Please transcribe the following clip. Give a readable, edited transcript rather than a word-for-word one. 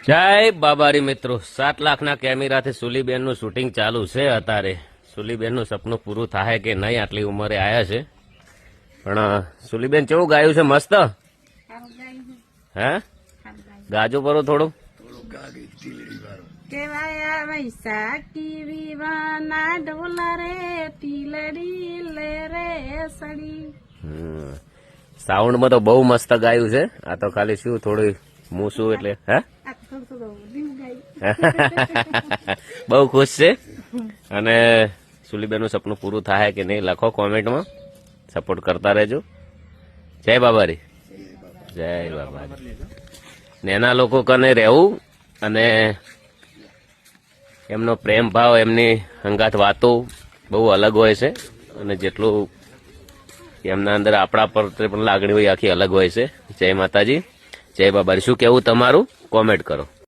જય બાબારી મિત્રો, 7 લાખના કેમેરાથી સુલીબેનનું શૂટિંગ ચાલુ છે. અત્યારે સુલીબેનનું સપનું પૂરું થાય કે નહીં, આટલી ઉંમરે આયા છે. પણ સુલીબેન કેવું ગાયું છે? મસ્ત હે? ગાજો પરો થોડું. કેવાયા વૈશાખી વિવાના ઢોલા રે ટીલડી લે રે સડી. સાઉન્ડમાં તો બહુ મસ્ત ગાયું છે. આ તો ખાલી શું થોડું મૂસું એટલે હે બહુ ખુશ છે. અને સુલીબેનનું સપનું પૂરું થાય કે નહીં લખો કોમેન્ટમાં, સપોર્ટ કરતા રહેજો. જય બાબારી, જય બાબારી. નેના લોકો કને રહેવું અને એમનો પ્રેમ ભાવ, એમની હંગાત વાતો બહુ અલગ હોય છે. અને જેટલું એમના અંદર આપણા પર પણ લાગણી હોય આખી અલગ હોય છે. જય માતાજી, જય બાબારી. શું કેવું તમારું? કોમેન્ટ કરો.